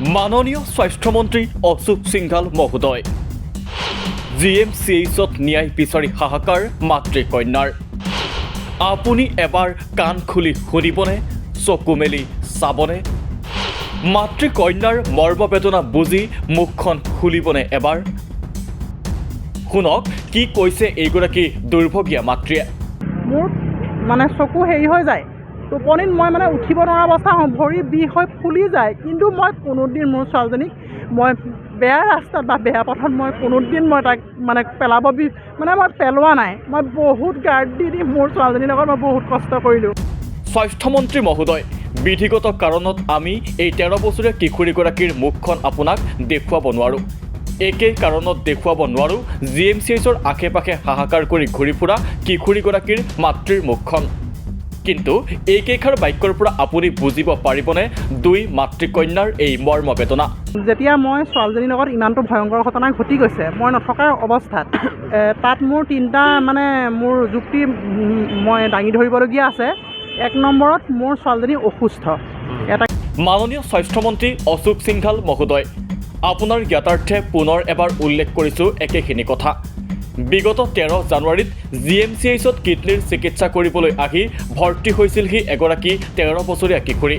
মাননীয় স্বাস্থ্যমন্ত্ৰী অশোক সিংঘাল মহোদয় GMCHত ন্যায় বিচাৰি হাহাকাৰ মাতৃকন্যাৰ আপুনি এবাৰ কাণ খুলি শুনিবনে চকু মেলি চাবনে মাতৃকন্যাৰ মৰ্মবেদনা বুজি মুখখন খুলিবনে এবাৰ শুনক কি কৈছে এইগৰাকী দুৰ্ভগীয়া মাতৃয়ে মোৰ মানে চকু হেৰি হৈ যায় টোপনিত মই মানে উঠিব নোৱাৰা অৱস্থা হওঁ ভৰি বিষ হৈ ফুলি যায় কিন্তু মই কোনোদিন মোৰ ছোৱালীজনীক মই বেয়া ৰাস্তাত বা বেয়া পথত মই কোনোদিন মই তাক মানে পেলাব মানে মই পেলোৱা নাই মই বহুত গাৰ্ড দি মোৰ ছোৱালীজনীৰ লগত মই বহুত কষ্ট কৰিলোঁ স্বাস্থ্যমন্ত্ৰী মহোদয় বিধিগত কাৰণত আমি এই 13 বছৰীয়া কিশোৰীগৰাকীৰ মুখখন আপোনাক দেখুৱাব নোৱাৰোঁ একেই কাৰণত দেখুৱাব নোৱাৰোঁ GMCHৰ আশে পাশে হাহাকাৰ কৰি ঘূৰি ফুৰা কিশোৰীগৰাকীৰ মাতৃৰ মুখখন কিন্তু এইকেইষাৰ বাক্যৰ পৰা আপুনি বুজিব পাৰিবনে দুই মাতৃকন্যাৰ এই মৰ্মবেদনা যেতিয়া মই ছোৱালীজনীৰ লগত ইমানটো ভয়ংকৰ ঘটনা ঘটি গৈছে মই নথকাৰ অৱস্থাত তাত মোৰ তিনিটা মানে মোৰ যুক্তি মই দাঙি ধৰিবলগীয়া আছে এক নম্বৰত মোৰ ছোৱালীজনী অসুস্থ এটা মাননীয় স্বাস্থ্যমন্ত্ৰী অশোক সিংঘাল মহোদয় আপোনাৰ জ্ঞাতাৰ্থে পুনৰ এবাৰ উল্লেখ কৰিছোঁ একেখিনি কথা বিগত 13 জানুৱাৰীত GMCHত কিডনীৰ চিকিৎসা কৰিবলৈ আহি ভৰ্তি হৈছিল সি এগৰাকী 13 বছৰীয়া কিশোৰী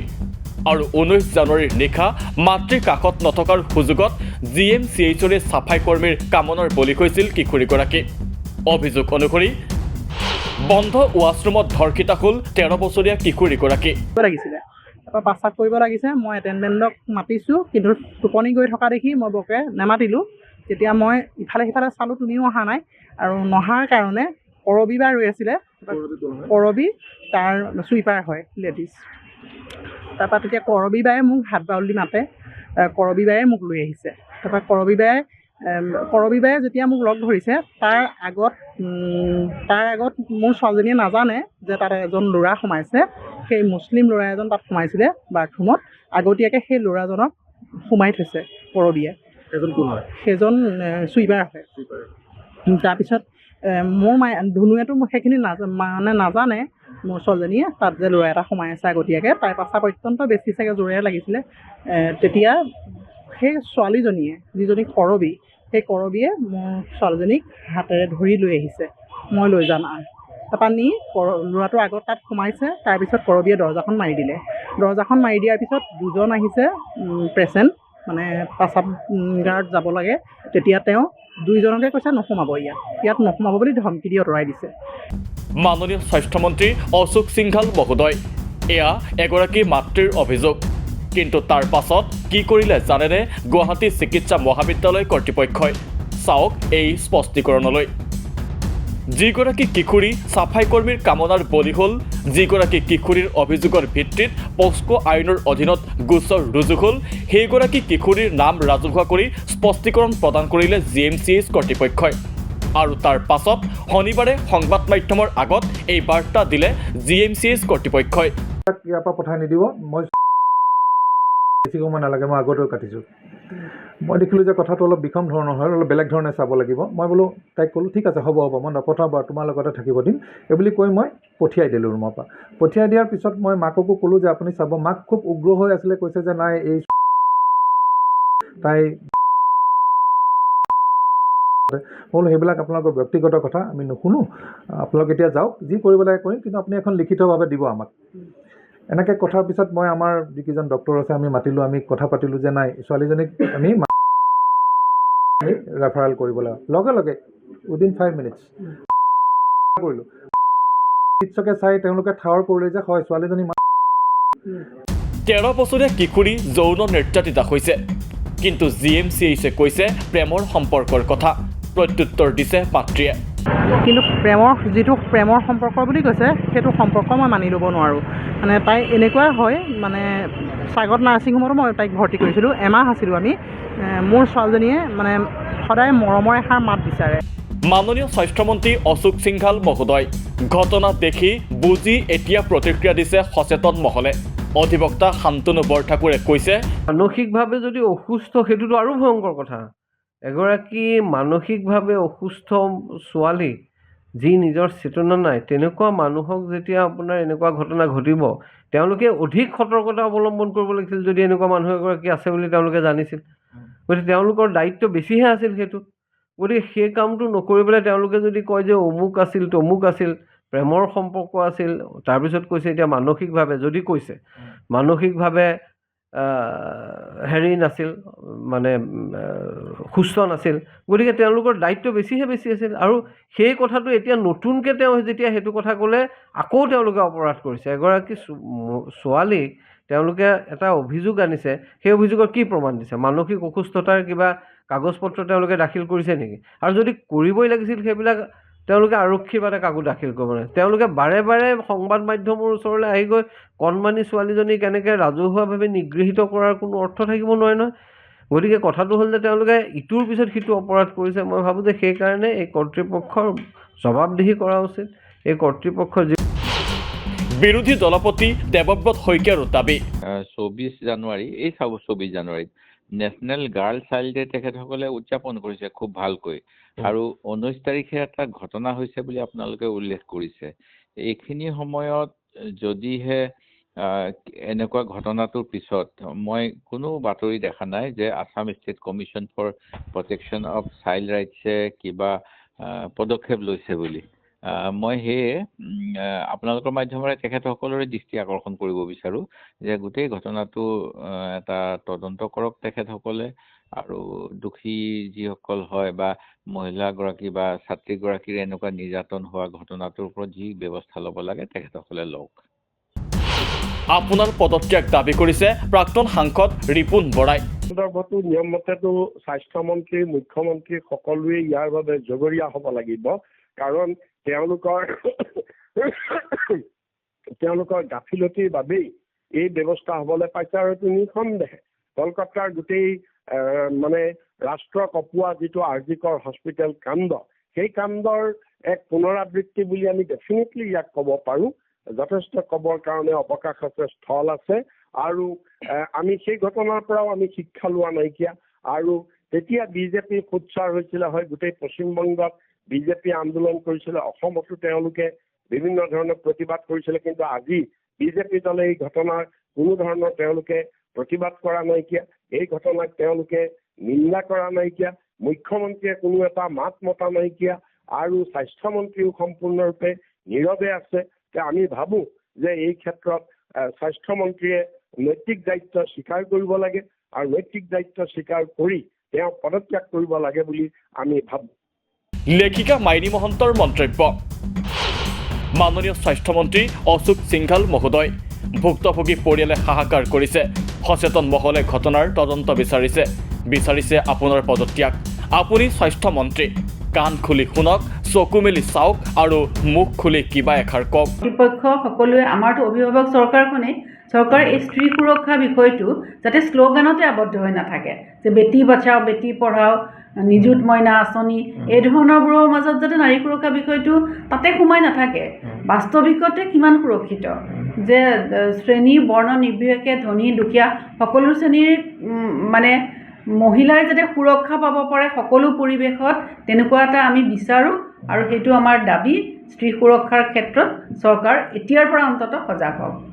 আৰু 19 জানুৱাৰীৰ নিশা মাতৃৰ কাষত নথকাৰ সুযোগত GMCHৰে চাফাই কৰ্মীৰ কামনাৰ বলি হৈছিল কিশোৰীগৰাকী অভিযোগ অনুসৰি বন্ধ ৱাছৰুমত ধৰ্ষিতা হ'ল 13 বছৰীয়া কিশোৰীগৰাকী লাগিছিলে তাৰপৰা পাচাব কৰিব লাগিছে মই এটেণ্ডেণ্টক মাতিছোঁ কিন্তু টোপনি গৈ থকা দেখি মই বৰকে নেমাতিলোঁ তেতিয়া মই ইফালে সিফালে চালোঁ তুমিও অহা নাই আৰু নহাৰ কাৰণে কৰবী বা ৰৈ আছিলে কৰবী তাৰ চুইপাৰ হয় লেডিজ তাৰপৰা তেতিয়া কৰবী বায়ে মোক হাত বাউলি মাতে কৰবী বায়ে মোক লৈ আহিছে তাৰপৰা কৰবী বায়ে যেতিয়া মোক লগ ধৰিছে তাৰ আগত মোৰ ছোৱালীজনীয়ে নাজানে যে তাত এজন ল'ৰা সোমাইছে সেই মুছলিম ল'ৰা এজন তাত সোমাইছিলে বাথৰুমত আগতীয়াকৈ সেই ল'ৰাজনক সোমাই থৈছে কৰবীয়ে সেইজন চুইপাৰ হয় তাৰপিছত মোৰ ধুনুৱেতো সেইখিনি নাজানে মোৰ ছোৱালীজনীয়ে তাত যে ল'ৰা এটা সোমাই আছে আগতীয়াকৈ তাইৰ পাচাব অত্যন্ত বেছি চাগে জোৰেৰে লাগিছিলে তেতিয়া সেই ছোৱালীজনীয়ে যিজনী কৰবী সেই কৰবীয়ে মোৰ ছোৱালীজনীক হাতেৰে ধৰি লৈ আহিছে মই লৈ যাম তাৰপৰা নি ল'ৰাটোৰ আগত তাত সোমাইছে তাৰপিছত কৰবীয়ে দৰ্জাখন মাৰি দিলে দৰ্জাখন মাৰি দিয়াৰ পিছত দুজন আহিছে পেচেণ্ট মানে পাচাব গাৰ্ড যাব লাগে তেতিয়া তেওঁ দুইজনকে কৈছে নোসোমাব ইয়াত নোসোমাব বুলি ধমকি দি আঁতৰাই দিছে মাননীয় স্বাস্থ্যমন্ত্ৰী অশোক সিংঘাল মহোদয় এয়া এগৰাকী মাতৃৰ অভিযোগ কিন্তু তাৰ পাছত কি কৰিলে জানেনে গুৱাহাটী চিকিৎসা মহাবিদ্যালয় কৰ্তৃপক্ষই চাওক এই স্পষ্টীকৰণলৈ যিগৰাকী কিশোৰী চাফাই কৰ্মীৰ কামনাৰ বলি হ'ল যিগৰাকী কিশোৰীৰ অভিযোগৰ ভিত্তিত পস্কো আইনৰ অধীনত গোচৰ ৰুজু হ'ল সেইগৰাকী কিশোৰীৰ নাম ৰাজহুৱা কৰি স্পষ্টীকৰণ প্ৰদান কৰিলে GMCH কৰ্তৃপক্ষই আৰু তাৰ পাছত শনিবাৰে সংবাদ মাধ্যমৰ আগত এই বাৰ্তা দিলে GMCH কৰ্তৃপক্ষই ইয়াৰ পৰা পঠাই নিদিব মই বেছি সময় নালাগে মই আগতেও কাটিছোঁ মই দেখিলোঁ যে কথাটো অলপ বিষম ধৰণৰ হয় অলপ বেলেগ ধৰণে চাব লাগিব মই বোলো তাইক ক'লোঁ ঠিক আছে হ'ব মই নপঠাওঁ বাৰু তোমাৰ লগতে থাকিব দিম এইবুলি কৈ মই পঠিয়াই দিলোঁ ৰুমৰ পৰা পঠিয়াই দিয়াৰ পিছত মই মাককো ক'লোঁ যে আপুনি চাব মাক খুব উগ্ৰ হৈ আছিলে কৈছে যে নাই এই তাই বোলো সেইবিলাক আপোনালোকৰ ব্যক্তিগত কথা আমি নুশুনো আপোনালোক এতিয়া যাওক যি কৰিব লাগে কৰিম কিন্তু আপুনি এখন লিখিতভাৱে দিব আমাক এনেকৈ কথাৰ পিছত মই আমাৰ যিকেইজন ডক্টৰ আছে আমি মাতিলোঁ আমি কথা পাতিলোঁ যে নাই ছোৱালীজনীক আমি ৰেফাৰেল কৰিব লাগে লগে উইদিন 5 মিনিটছ কৰিলোঁ চিকিৎসকে চাই তেওঁলোকে ঠাৱৰ কৰিলে যে হয় ছোৱালীজনী 13 বছৰীয়া কিশোৰী যৌন নিৰ্যাতিতা হৈছে কিন্তু GMCHে কৈছে প্ৰেমৰ সম্পৰ্কৰ কথা প্ৰত্যুত্তৰ দিছে মাতৃয়ে কিন্তু যিটো প্ৰেমৰ সম্পৰ্ক বুলি কৈছে সেইটো সম্পৰ্ক মই মানি ল'ব নোৱাৰোঁ মানে তাই এনেকুৱা হয় মানে স্বাগত নাৰ্ছিং হোমতো মই তাইক ভৰ্তি কৰিছিলোঁ এমাহ আছিলোঁ আমি মোৰ ছোৱালীজনীয়ে মানে সদায় মৰমৰ এষাৰ মাত বিচাৰে মাননীয় স্বাস্থ্যমন্ত্ৰী অশোক সিংঘাল মহোদয় ঘটনা দেখি বুজি এতিয়া প্ৰতিক্ৰিয়া দিছে সচেতন মহলে অধিবক্তা শান্তনু বৰঠাকুৰে কৈছে মানসিকভাৱে যদি অসুস্থ সেইটোতো আৰু ভয়ংকৰ কথা এগৰাকী মানসিকভাৱে অসুস্থ ছোৱালী যি নিজৰ চেতনা নাই তেনেকুৱা মানুহক যেতিয়া আপোনাৰ এনেকুৱা ঘটনা ঘটিব তেওঁলোকে অধিক সতৰ্কতা অৱলম্বন কৰিব লাগিছিল যদি এনেকুৱা মানুহ এগৰাকী আছে বুলি তেওঁলোকে জানিছিল গতিকে তেওঁলোকৰ দায়িত্ব বেছিহে আছিল সেইটোত গতিকে সেই কামটো নকৰি পেলাই তেওঁলোকে যদি কয় যে অমুক আছিল তমুক আছিল প্ৰেমৰ সম্পৰ্ক আছিল তাৰপিছত কৈছে এতিয়া মানসিকভাৱে যদি কৈছে মানসিকভাৱে হেৰি নাছিল মানে সুস্থ নাছিল গতিকে তেওঁলোকৰ দায়িত্ব বেছি আছিল আৰু সেই কথাটো এতিয়া নতুনকৈ তেওঁ যেতিয়া সেইটো কথা ক'লে আকৌ তেওঁলোকে অপৰাধ কৰিছে এগৰাকী ছোৱালীক তেওঁলোকে এটা অভিযোগ আনিছে সেই অভিযোগৰ কি প্ৰমাণ দিছে মানসিক অসুস্থতাৰ কিবা কাগজ পত্ৰ তেওঁলোকে দাখিল কৰিছে নেকি আৰু যদি কৰিবই লাগিছিল সেইবিলাক তেওঁলোকে আৰক্ষীৰ বাবে কাকো দাখিল কৰিব নোৱাৰে তেওঁলোকে বাৰে বাৰে সংবাদ মাধ্যমৰ ওচৰলৈ আহি গৈ কণমানি ছোৱালীজনীক এনেকৈ ৰাজহুৱাভাৱে নিগৃহীত কৰাৰ কোনো অৰ্থ থাকিব নোৱাৰে নহয় গতিকে কথাটো হ'ল যে তেওঁলোকে ইটোৰ পিছত সিটো অপৰাধ কৰিছে মই ভাবোঁ যে সেইকাৰণে এই কৰ্তৃপক্ষৰ জবাবদিহি কৰা উচিত এই কৰ্তৃপক্ষৰ বিৰোধী দলপতি দেৱব্ৰত শইকীয়াৰো দাবী 24 জানুৱাৰী এই 24 জানুৱাৰীত নেশ্যনেল গাৰ্ল চাইল্ড ডে তেখেতসকলে উদযাপন কৰিছে খুব ভালকৈ আৰু 19 তাৰিখে এটা ঘটনা হৈছে বুলি আপোনালোকে উল্লেখ কৰিছে এইখিনি সময়ত যদিহে এনেকুৱা ঘটনাটোৰ পিছত মই কোনো বাতৰি দেখা নাই যে Assam state commission for protection of child ৰাইটছে কিবা পদক্ষেপ লৈছে বুলি মই সেয়ে আপোনালোকৰ মাধ্যমেৰে তেখেতসকলৰে দৃষ্টি আকৰ্ষণ কৰিব বিচাৰোঁ যে গোটেই ঘটনাটো এটা তদন্ত কৰক তেখেতসকলে আৰু দোষী যিসকল হয় বা মহিলাগৰাকী বা ছাত্ৰীগৰাকীৰ এনেকুৱা নিৰ্যাতন হোৱা ঘটনাটোৰ ওপৰত যি ব্যৱস্থা ল'ব লাগে তেখেতসকলে লওক আপোনাৰ পদত্যাগ দাবী কৰিছে প্ৰাক্তন সাংসদ ৰিপুণ বৰাই সন্দৰ্ভতো নিয়মমতেতো স্বাস্থ্যমন্ত্ৰী মুখ্যমন্ত্ৰী সকলোৱে ইয়াৰ বাবে জগৰীয়া হ'ব লাগিব কাৰণ তেওঁলোকৰ গাফিলতিৰ বাবেই এই ব্যৱস্থা হ'বলৈ পাইছে আৰু এইটো নিঃসন্দেহে কলকাতাৰ গোটেই মানে ৰাষ্ট্ৰ কঁপোৱা যিটো আৰজিকৰ হস্পিটেল কাণ্ড সেই কাণ্ডৰ এক পুনৰাবৃত্তি বুলি আমি ডেফিনেটলি ইয়াক ক'ব পাৰোঁ যথেষ্ট ক'বৰ কাৰণে অৱকাশ আছে স্থল আছে আৰু আমি সেই ঘটনাৰ পৰাও আমি শিক্ষা লোৱা নাইকিয়া আৰু তেতিয়া বিজেপি সোচ্চাৰ হৈছিলে হয় গোটেই পশ্চিমবংগত বিজেপি আন্দোলন কৰিছিলে অসমতো তেওঁলোকে বিভিন্ন ধৰণৰ প্ৰতিবাদ কৰিছিলে কিন্তু আজি বিজেপি দলে এই ঘটনাৰ কোনো ধৰণৰ তেওঁলোকে প্ৰতিবাদ কৰা নাইকিয়া এই ঘটনাক তেওঁলোকে নিন্দা কৰা নাইকিয়া মুখ্যমন্ত্ৰীয়ে কোনো এটা মাত মতা নাইকিয়া আৰু স্বাস্থ্যমন্ত্ৰীও সম্পূৰ্ণৰূপে নীৰৱে আছে আমি ভাবোঁ যে এই ক্ষেত্ৰত স্বাস্থ্যমন্ত্ৰীয়ে নৈতিক দায়িত্ব স্বীকাৰ কৰিব লাগে আৰু নৈতিক দায়িত্ব স্বীকাৰ কৰি তেওঁ পদত্যাগ কৰিব লাগে বুলি আমি ভাবোঁ লেখিকা মাইনী মহন্তৰ মন্তব্য মাননীয় স্বাস্থ্যমন্ত্ৰী অশোক সিংঘাল মহোদয় ভুক্তভোগী পৰিয়ালে হাহাকাৰ কৰিছে সচেতন মহলে ঘটনাৰ তদন্ত বিচাৰিছে আপোনাৰ পদত্যাগ আপুনি স্বাস্থ্যমন্ত্ৰী কাণ খুলি শুনক চকু মেলি চাওক আৰু মুখ খুলি কিবা এষাৰ কওক কৰ্তৃপক্ষ সকলোৱে আমাৰতো অভিভাৱক চৰকাৰখনেই চৰকাৰ এই স্ত্ৰী সুৰক্ষা বিষয়টো যাতে শ্লোগানতে আবদ্ধ হৈ নাথাকে যে বেটি বচাও বেটি পঢ়াও নিযুত মইনা আঁচনি এই ধৰণৰবোৰৰ মাজত যাতে নাৰী সুৰক্ষা বিষয়টো তাতে সোমাই নাথাকে বাস্তৱিকতে কিমান সুৰক্ষিত যে শ্ৰেণী বৰ্ণ নিৰ্বিশেষে ধনী দুখীয়া সকলো শ্ৰেণীৰ মানে মহিলাই যাতে সুৰক্ষা পাব পাৰে সকলো পৰিৱেশত তেনেকুৱা এটা আমি বিচাৰোঁ আৰু সেইটো আমাৰ দাবী স্ত্ৰী সুৰক্ষাৰ ক্ষেত্ৰত চৰকাৰ এতিয়াৰ পৰা অন্ততঃ সজাগ হওক